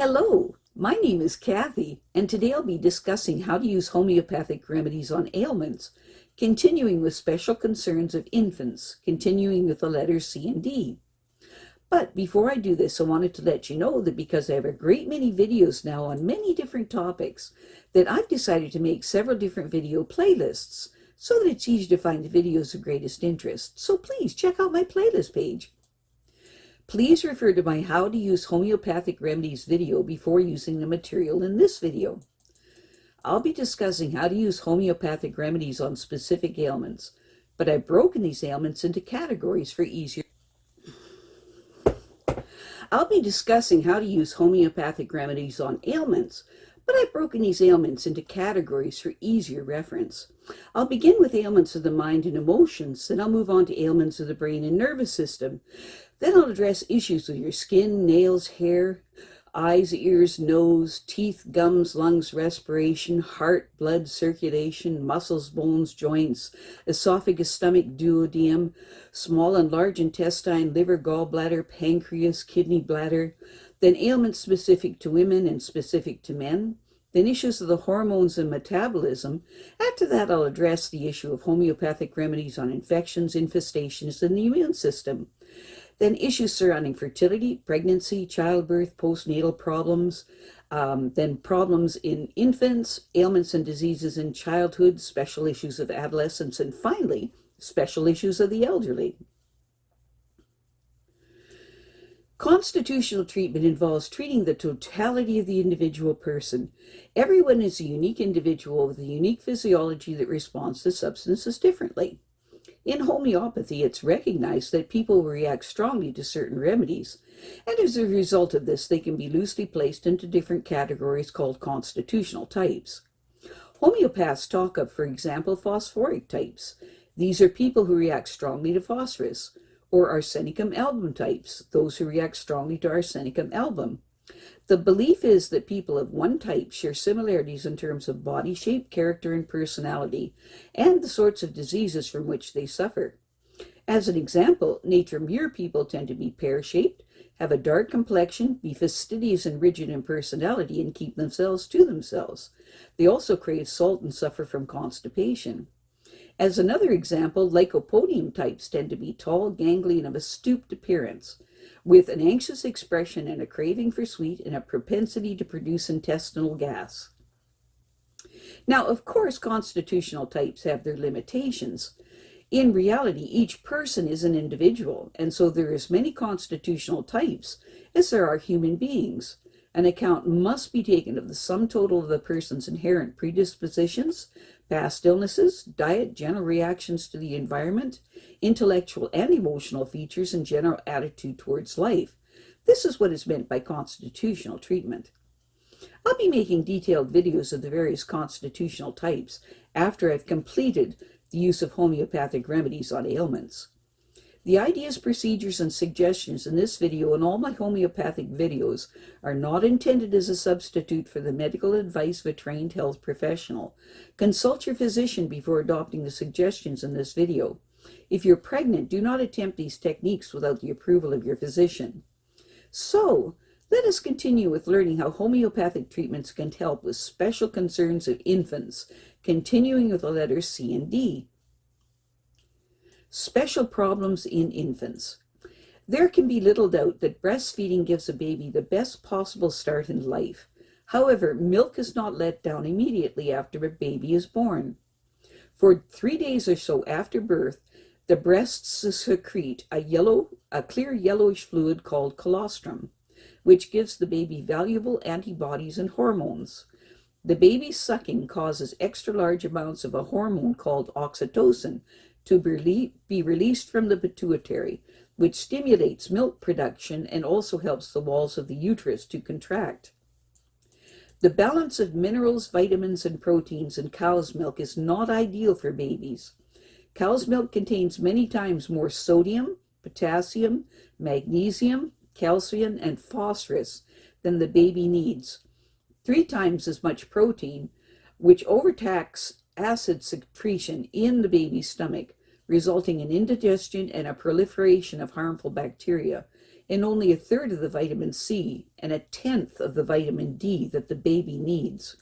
Hello, my name is Kathy, and today I'll be discussing how to use homeopathic remedies on ailments, continuing with special concerns of infants, continuing with the letters C and D. But before I do this, I wanted to let you know that because I have a great many videos now on many different topics, that I've decided to make several different video playlists so that it's easy to find the videos of greatest interest. So please check out my playlist page. Please refer to my How to Use Homeopathic Remedies video before using the material in this video. I'll be discussing how to use homeopathic remedies on specific ailments, but I've broken these ailments into categories for easier. I'll be discussing how to use homeopathic remedies on ailments, but I've broken these ailments into categories for easier reference. I'll begin with ailments of the mind and emotions, then I'll move on to ailments of the brain and nervous system. Then I'll address issues with your skin, nails, hair, eyes, ears, nose, teeth, gums, lungs, respiration, heart, blood, circulation, muscles, bones, joints, esophagus, stomach, duodenum, small and large intestine, liver, gallbladder, pancreas, kidney, bladder. Then ailments specific to women and specific to men. Then issues of the hormones and metabolism. After that, I'll address the issue of homeopathic remedies on infections, infestations, and the immune system. Then issues surrounding fertility, pregnancy, childbirth, postnatal problems, then problems in infants, ailments and diseases in childhood, special issues of adolescence, and finally, special issues of the elderly. Constitutional treatment involves treating the totality of the individual person. Everyone is a unique individual with a unique physiology that responds to substances differently. In homeopathy, it's recognized that people react strongly to certain remedies, and as a result of this, they can be loosely placed into different categories called constitutional types. Homeopaths talk of, for example, phosphoric types. These are people who react strongly to phosphorus, or Arsenicum album types, those who react strongly to Arsenicum album. The belief is that people of one type share similarities in terms of body shape, character, and personality, and the sorts of diseases from which they suffer. As an example, nature mirror people tend to be pear-shaped, have a dark complexion, be fastidious and rigid in personality, and keep themselves to themselves. They also crave salt and suffer from constipation. As another example, lycopodium types tend to be tall, ganglion, of a stooped appearance, with an anxious expression and a craving for sweet and a propensity to produce intestinal gas. Now, of course, constitutional types have their limitations. In reality, each person is an individual, and so there are as many constitutional types as there are human beings. An account must be taken of the sum total of the person's inherent predispositions, past illnesses, diet, general reactions to the environment, intellectual and emotional features, and general attitude towards life. This is what is meant by constitutional treatment. I'll be making detailed videos of the various constitutional types after I've completed the use of homeopathic remedies on ailments. The ideas, procedures, and suggestions in this video and all my homeopathic videos are not intended as a substitute for the medical advice of a trained health professional. Consult your physician before adopting the suggestions in this video. If you're pregnant, do not attempt these techniques without the approval of your physician. So, let us continue with learning how homeopathic treatments can help with special concerns of infants, continuing with the letters C and D. Special problems in infants. There can be little doubt that breastfeeding gives a baby the best possible start in life. However, milk is not let down immediately after a baby is born. For 3 days or so after birth, the breasts secrete a clear yellowish fluid called colostrum, which gives the baby valuable antibodies and hormones. The baby's sucking causes extra large amounts of a hormone called oxytocin to be released from the pituitary, which stimulates milk production and also helps the walls of the uterus to contract. The balance of minerals, vitamins, and proteins in cow's milk is not ideal for babies. Cow's milk contains many times more sodium, potassium, magnesium, calcium, and phosphorus than the baby needs. 3 times as much protein, which overtaxes acid secretion in the baby's stomach, resulting in indigestion and a proliferation of harmful bacteria. and only a third of the vitamin C and a tenth of the vitamin D that the baby needs.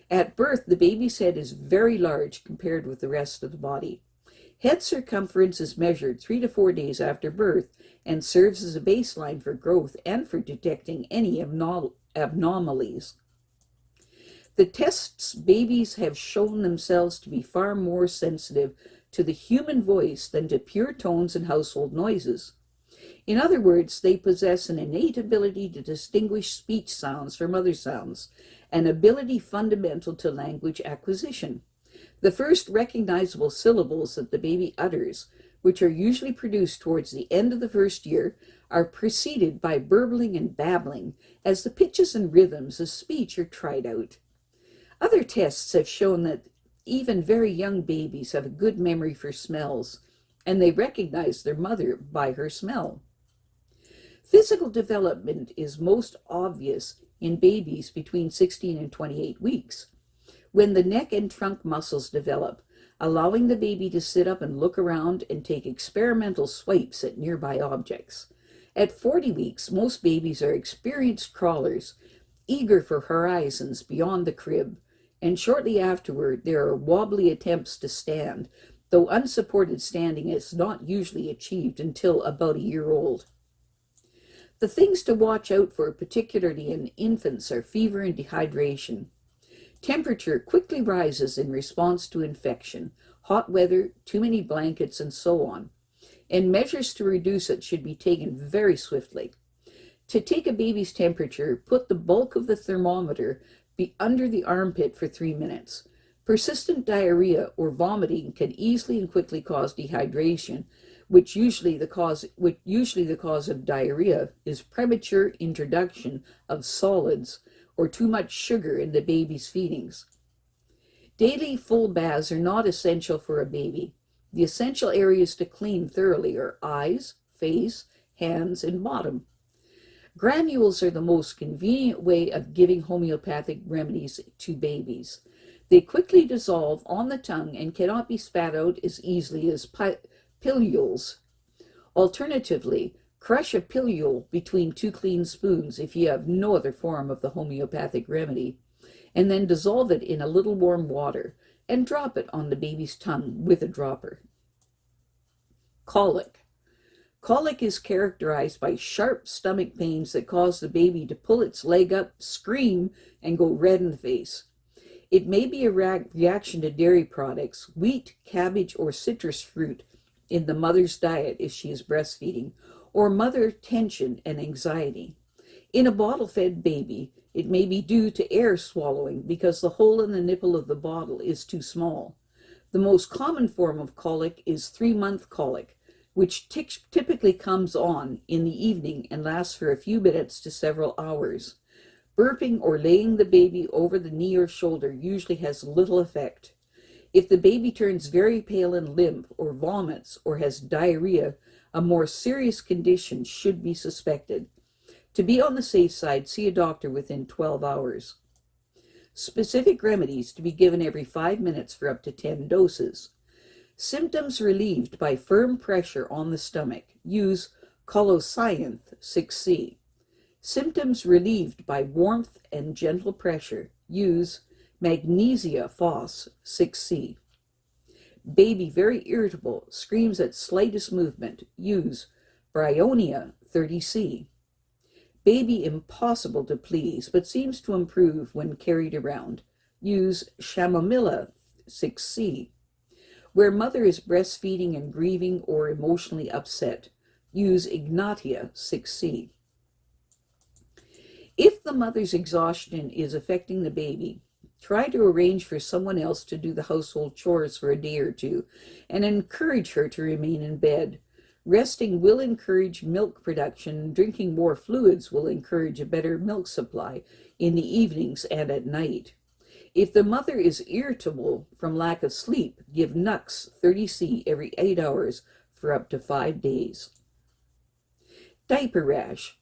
At birth, the baby's head is very large compared with the rest of the body. Head circumference is measured 3 to 4 days after birth and serves as a baseline for growth and for detecting any anomalies. The tests babies have shown themselves to be far more sensitive to the human voice than to pure tones and household noises. In other words, they possess an innate ability to distinguish speech sounds from other sounds, an ability fundamental to language acquisition. The first recognizable syllables that the baby utters, which are usually produced towards the end of the first year, are preceded by burbling and babbling as the pitches and rhythms of speech are tried out. Other tests have shown that even very young babies have a good memory for smells, and they recognize their mother by her smell. Physical development is most obvious in babies between 16 and 28 weeks, when the neck and trunk muscles develop, allowing the baby to sit up and look around and take experimental swipes at nearby objects. At 40 weeks, most babies are experienced crawlers, eager for horizons beyond the crib, and shortly afterward there are wobbly attempts to stand, though unsupported standing is not usually achieved until about a year old. The things to watch out for, particularly in infants, are fever and dehydration. Temperature quickly rises in response to infection, hot weather, too many blankets, and so on, and measures to reduce it should be taken very swiftly. To take a baby's temperature, put the bulk of the thermometer under the armpit for 3 minutes. Persistent diarrhea or vomiting can easily and quickly cause dehydration, which usually the cause of diarrhea is premature introduction of solids or too much sugar in the baby's feedings. Daily full baths are not essential for a baby. The essential areas to clean thoroughly are eyes, face, hands, and bottom. Granules are the most convenient way of giving homeopathic remedies to babies. They quickly dissolve on the tongue and cannot be spat out as easily as pilules. Alternatively, crush a pilule between 2 clean spoons if you have no other form of the homeopathic remedy, and then dissolve it in a little warm water and drop it on the baby's tongue with a dropper. Colic. Colic is characterized by sharp stomach pains that cause the baby to pull its leg up, scream, and go red in the face. It may be a reaction to dairy products, wheat, cabbage, or citrus fruit in the mother's diet if she is breastfeeding, or mother tension and anxiety. In a bottle-fed baby, it may be due to air swallowing because the hole in the nipple of the bottle is too small. The most common form of colic is 3-month colic, which typically comes on in the evening and lasts for a few minutes to several hours. Burping or laying the baby over the knee or shoulder usually has little effect. If the baby turns very pale and limp or vomits or has diarrhea, a more serious condition should be suspected. To be on the safe side, see a doctor within 12 hours. Specific remedies to be given every 5 minutes for up to 10 doses. Symptoms relieved by firm pressure on the stomach. Use colocynth 6C. Symptoms relieved by warmth and gentle pressure. Use Magnesida phos 6C. Baby very irritable, screams at slightest movement. Use Bryonia 30C. Baby impossible to please, but seems to improve when carried around. Use Chamomilla 6C. Where mother is breastfeeding and grieving or emotionally upset, use Ignatia 6C. If the mother's exhaustion is affecting the baby, try to arrange for someone else to do the household chores for a day or two and encourage her to remain in bed. Resting will encourage milk production, and drinking more fluids will encourage a better milk supply in the evenings and at night. If the mother is irritable from lack of sleep, give Nux 30C every 8 hours for up to 5 days. Diaper rash.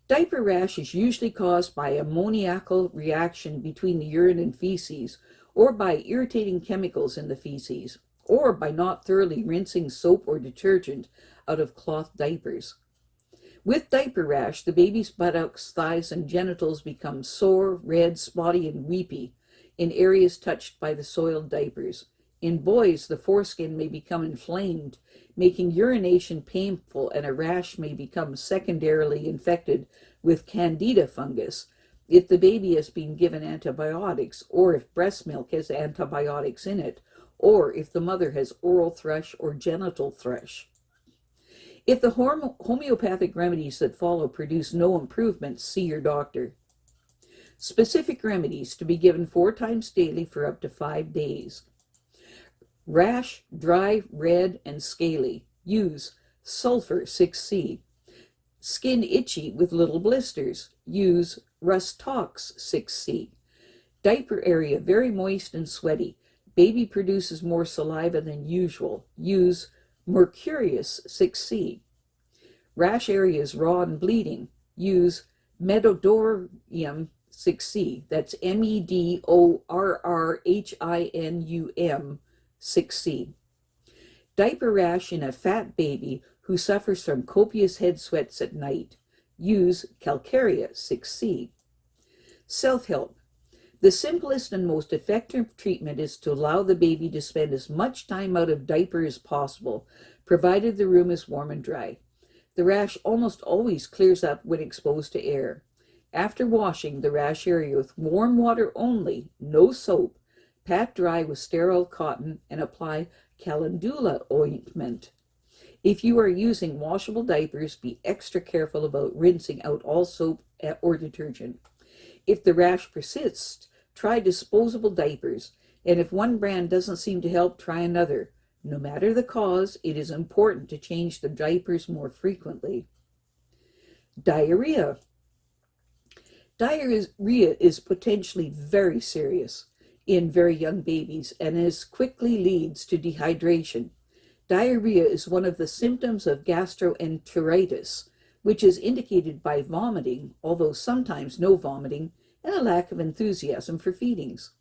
Diaper rash is usually caused by ammoniacal reaction between the urine and feces, or by irritating chemicals in the feces, or by not thoroughly rinsing soap or detergent out of cloth diapers. With diaper rash, the baby's buttocks, thighs, and genitals become sore, red, spotty, and weepy in areas touched by the soiled diapers. In boys, the foreskin may become inflamed, making urination painful, and a rash may become secondarily infected with candida fungus if the baby has been given antibiotics, or if breast milk has antibiotics in it, or if the mother has oral thrush or genital thrush. If the homeopathic remedies that follow produce no improvements, see your doctor. Specific remedies to be given 4 times daily for up to 5 days. Rash, dry, red, and scaly. Use Sulphur 6C. Skin itchy with little blisters. Use Rhus 6C. Diaper area very moist and sweaty. Baby produces more saliva than usual. Use Mercurius 6C. Rash areas raw and bleeding. Use Medorrhinum 6C. That's Medorrhinum 6C. Diaper rash in a fat baby who suffers from copious head sweats at night. Use Calcarea 6C. Self-help. The simplest and most effective treatment is to allow the baby to spend as much time out of diaper as possible, provided the room is warm and dry. The rash almost always clears up when exposed to air. After washing the rash area with warm water only, no soap, pat dry with sterile cotton and apply calendula ointment. If you are using washable diapers, be extra careful about rinsing out all soap or detergent. If the rash persists, try disposable diapers, and if one brand doesn't seem to help, try another. No matter the cause, it is important to change the diapers more frequently. Diarrhea. Diarrhea is potentially very serious in very young babies and as quickly leads to dehydration. Diarrhea is one of the symptoms of gastroenteritis, which is indicated by vomiting, although sometimes no vomiting, and a lack of enthusiasm for feedings.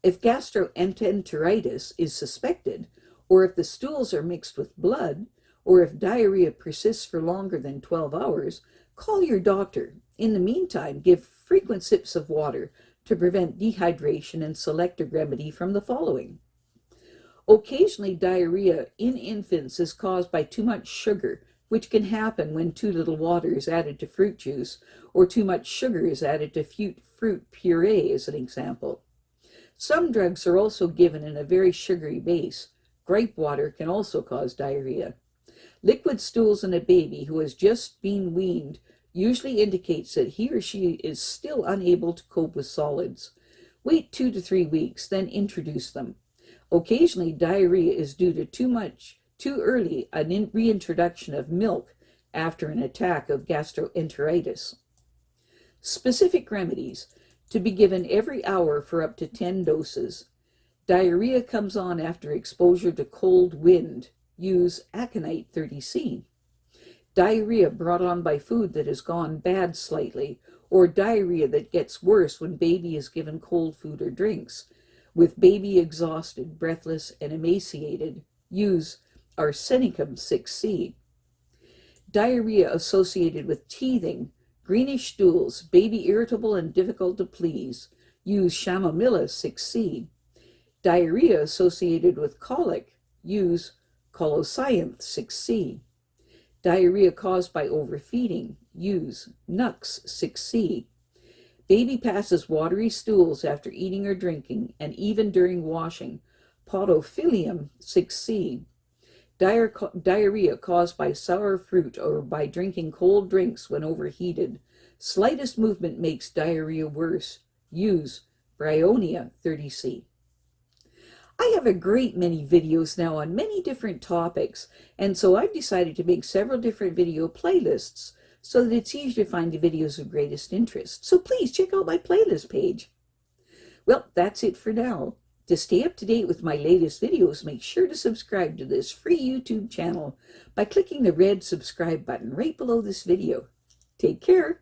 If gastroenteritis is suspected, or if the stools are mixed with blood, or if diarrhea persists for longer than 12 hours, call your doctor. In the meantime, give frequent sips of water to prevent dehydration and select a remedy from the following. Occasionally, diarrhea in infants is caused by too much sugar, which can happen when too little water is added to fruit juice, or too much sugar is added to fruit puree, as an example. Some drugs are also given in a very sugary base. Gripe water can also cause diarrhea. Liquid stools in a baby who has just been weaned usually indicates that he or she is still unable to cope with solids. Wait 2 to 3 weeks, then introduce them. Occasionally, diarrhea is due to too early reintroduction of milk after an attack of gastroenteritis. Specific remedies to be given every hour for up to 10 doses. Diarrhea comes on after exposure to cold wind. Use Aconite 30C. Diarrhea brought on by food that has gone bad slightly, or diarrhea that gets worse when baby is given cold food or drinks. With baby exhausted, breathless, and emaciated, use Arsenicum 6C. Diarrhea associated with teething, greenish stools, baby irritable and difficult to please, use Chamomilla 6C. Diarrhea associated with colic, use colocynth 6C. Diarrhea caused by overfeeding, use Nux 6C. Baby passes watery stools after eating or drinking, and even during washing, Podophyllum 6C. Diarrhea caused by sour fruit or by drinking cold drinks when overheated. Slightest movement makes diarrhea worse. Use Bryonia 30C. I have a great many videos now on many different topics, and so I've decided to make several different video playlists so that it's easier to find the videos of greatest interest. So please check out my playlist page. Well, that's it for now. To stay up to date with my latest videos, make sure to subscribe to this free YouTube channel by clicking the red subscribe button right below this video. Take care.